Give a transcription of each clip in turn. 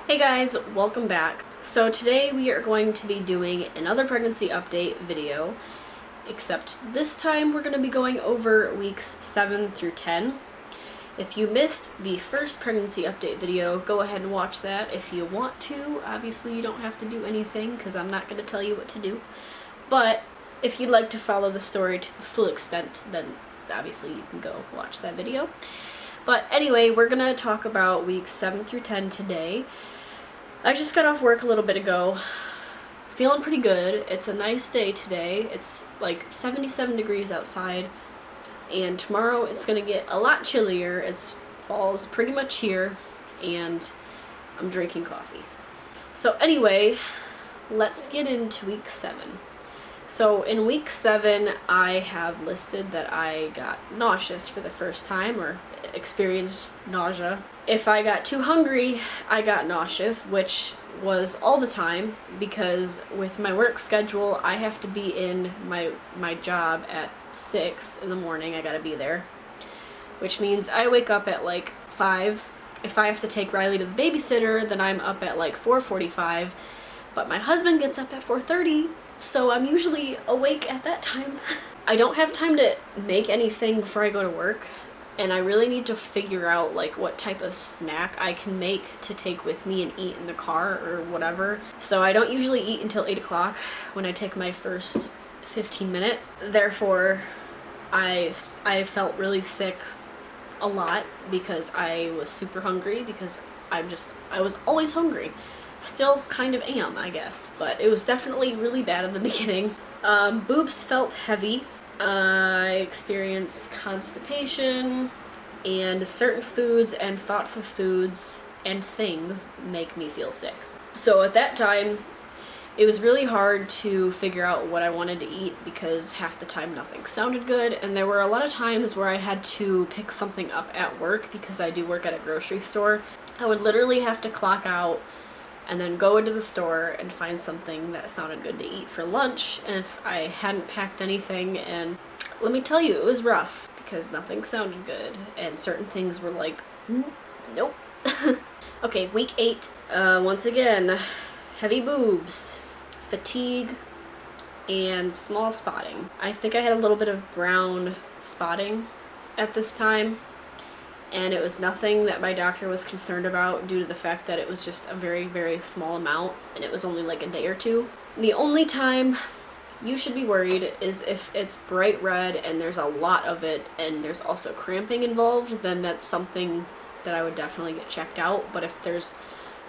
Hey guys, welcome back. So today we are going to be doing another pregnancy update video, except this time we're going to be going over weeks 7 through 10. If you missed the first pregnancy update video, go ahead and watch that if you want to. Obviously you don't have to do anything because I'm not going to tell you what to do. But if you'd like to follow the story to the full extent, then obviously you can go watch that video. But anyway, we're going to talk about weeks 7 through 10 today. I just got off work a little bit ago, feeling pretty good. It's a nice day today. It's like 77 degrees outside, and tomorrow it's gonna get a lot chillier. Fall's pretty much here, and I'm drinking coffee. So anyway, let's get into week 7. So in week 7, I have listed that I got nauseous for the first time, or experienced nausea. If I got too hungry, I got nauseous, which was all the time because with my work schedule, I have to be in my job at 6 in the morning. I gotta be there, which means I wake up at like 5. If I have to take Riley to the babysitter, then I'm up at like 4:45, but my husband gets up at 4:30, so I'm usually awake at that time. I don't have time to make anything before I go to work, and I really need to figure out like what type of snack I can make to take with me and eat in the car or whatever. So I don't usually eat until 8 o'clock when I take my first 15-minute. Therefore, I felt really sick a lot because I was super hungry because I was always hungry. Still kind of am, I guess, but it was definitely really bad in the beginning. Boobs felt heavy. I experienced constipation, and certain foods and thoughtful foods and things make me feel sick. So at that time, it was really hard to figure out what I wanted to eat because half the time nothing sounded good, and there were a lot of times where I had to pick something up at work because I do work at a grocery store. I would literally have to clock out and then go into the store and find something that sounded good to eat for lunch if I hadn't packed anything. And let me tell you, it was rough because nothing sounded good and certain things were like, nope. Okay, week 8, once again, heavy boobs, fatigue, and small spotting. I think I had a little bit of brown spotting at this time, and it was nothing that my doctor was concerned about due to the fact that it was just a very, very small amount and it was only like a day or two. The only time you should be worried is if it's bright red and there's a lot of it and there's also cramping involved, then that's something that I would definitely get checked out. But if there's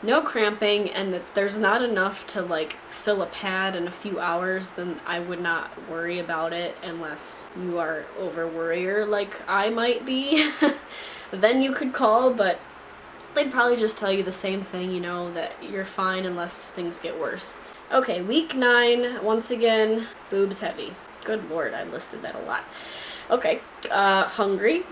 no cramping and that there's not enough to like fill a pad in a few hours, then I would not worry about it unless you are over worrier like I might be. Then you could call, but they'd probably just tell you the same thing, you know, that you're fine unless things get worse. Okay, week 9, once again, boobs heavy. Good lord, I listed that a lot. Okay, hungry,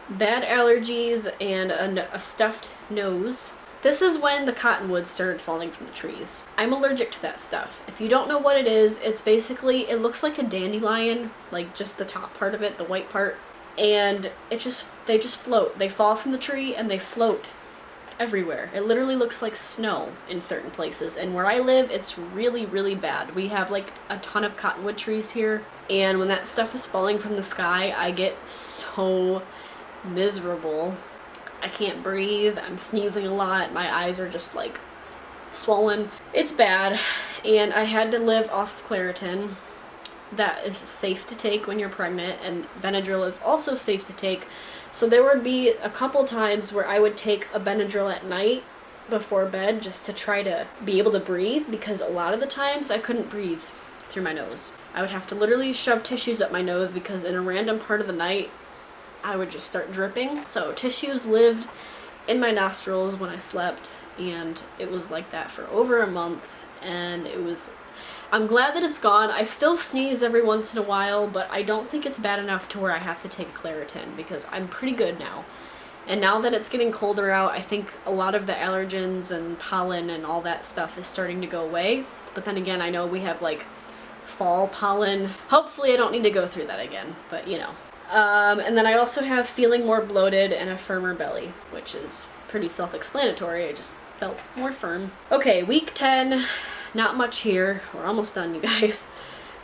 bad allergies, and a stuffed nose. This is when the cottonwoods started falling from the trees. I'm allergic to that stuff. If you don't know what it is, it's basically, it looks like a dandelion, like just the top part of it, the white part. And they just float. They fall from the tree and they float everywhere. It literally looks like snow in certain places. And where I live, it's really, really bad. We have like a ton of cottonwood trees here. And when that stuff is falling from the sky, I get so miserable. I can't breathe. I'm sneezing a lot. My eyes are just like swollen. It's bad. And I had to live off of Claritin. That is safe to take when you're pregnant, and Benadryl is also safe to take. So there would be a couple times where I would take a Benadryl at night before bed just to try to be able to breathe, because a lot of the times I couldn't breathe through my nose. I would have to literally shove tissues up my nose because in a random part of the night I would just start dripping. So tissues lived in my nostrils when I slept, and it was like that for over a month, and I'm glad that it's gone. I still sneeze every once in a while, but I don't think it's bad enough to where I have to take Claritin because I'm pretty good now. And now that it's getting colder out, I think a lot of the allergens and pollen and all that stuff is starting to go away. But then again, I know we have like fall pollen. Hopefully I don't need to go through that again, but you know. And then I also have feeling more bloated and a firmer belly, which is pretty self-explanatory. I just felt more firm. Okay, week 10, not much here. We're almost done, you guys.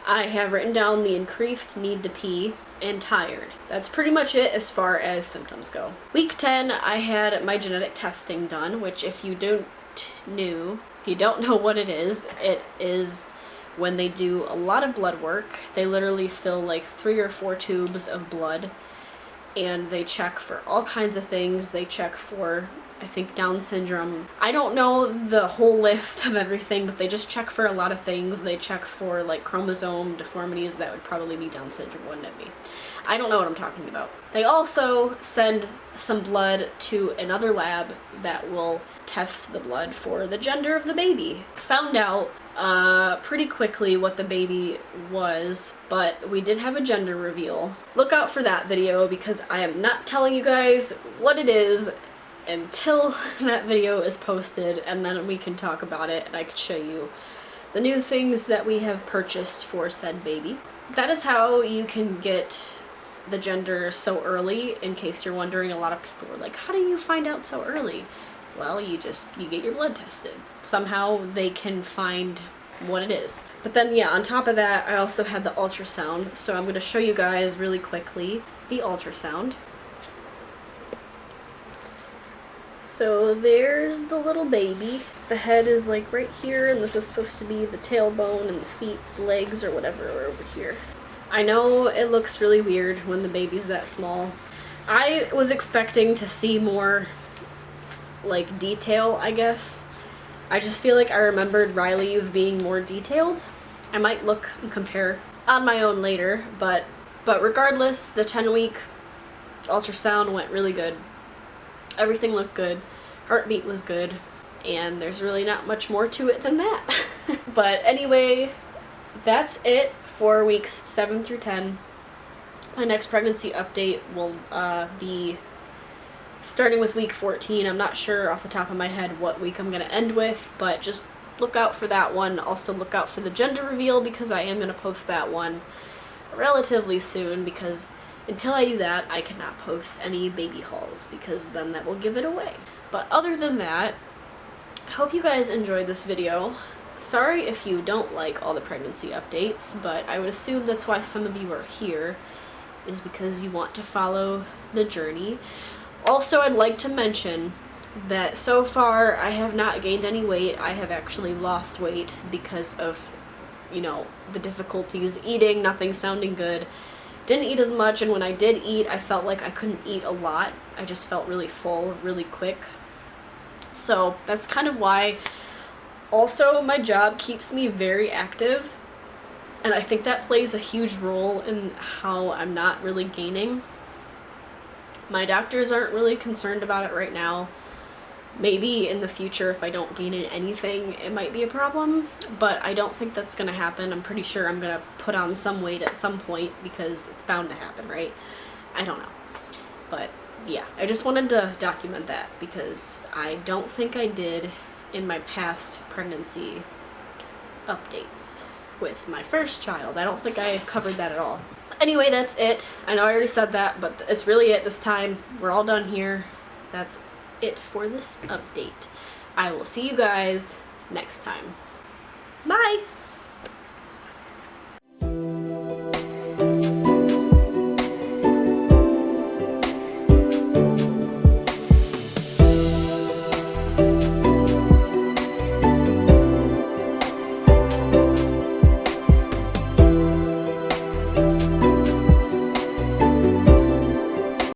I have written down the increased need to pee and tired. That's pretty much it as far as symptoms go. Week 10, I had my genetic testing done, which if you don't know what it is when they do a lot of blood work. They literally fill like 3 or 4 tubes of blood, and they check for all kinds of things. They check for, I think, Down syndrome. I don't know the whole list of everything, but they just check for a lot of things. They check for like chromosome deformities. That would probably be Down syndrome, wouldn't it be? I don't know what I'm talking about. They also send some blood to another lab that will test the blood for the gender of the baby. Found out pretty quickly what the baby was, but we did have a gender reveal. Look out for that video because I am not telling you guys what it is until that video is posted, and then we can talk about it and I can show you the new things that we have purchased for said baby. That is how you can get the gender so early. In case you're wondering, a lot of people were like, how do you find out so early? Well, you get your blood tested. Somehow they can find what it is. But then, yeah, on top of that, I also had the ultrasound. So I'm going to show you guys really quickly the ultrasound. So there's the little baby. The head is like right here, and this is supposed to be the tailbone, and the feet, the legs, or whatever are over here. I know it looks really weird when the baby's that small. I was expecting to see more like detail, I guess. I just feel like I remembered Riley's being more detailed. I might look and compare on my own later, but regardless, the 10-week ultrasound went really good. Everything looked good. Heartbeat was good, and there's really not much more to it than that. But anyway, that's it for weeks 7 through 10. My next pregnancy update will be starting with week 14. I'm not sure off the top of my head what week I'm going to end with, but just look out for that one. Also look out for the gender reveal because I am going to post that one relatively soon, because until I do that, I cannot post any baby hauls because then that will give it away. But other than that, I hope you guys enjoyed this video. Sorry if you don't like all the pregnancy updates, but I would assume that's why some of you are here, is because you want to follow the journey. Also, I'd like to mention that so far I have not gained any weight. I have actually lost weight because of, you know, the difficulties eating, nothing sounding good. Didn't eat as much, and when I did eat, I felt like I couldn't eat a lot. I just felt really full, really quick. So that's kind of why. Also, my job keeps me very active, and I think that plays a huge role in how I'm not really gaining. My doctors aren't really concerned about it right now. Maybe in the future, if I don't gain anything, it might be a problem, but I don't think that's gonna happen. I'm pretty sure I'm gonna put on some weight at some point because it's bound to happen, right? I don't know. But yeah, I just wanted to document that because I don't think I did in my past pregnancy updates with my first child. I don't think I covered that at all. Anyway, that's it. I know I already said that, but it's really it this time. We're all done here. That's it for this update. I will see you guys next time. Bye!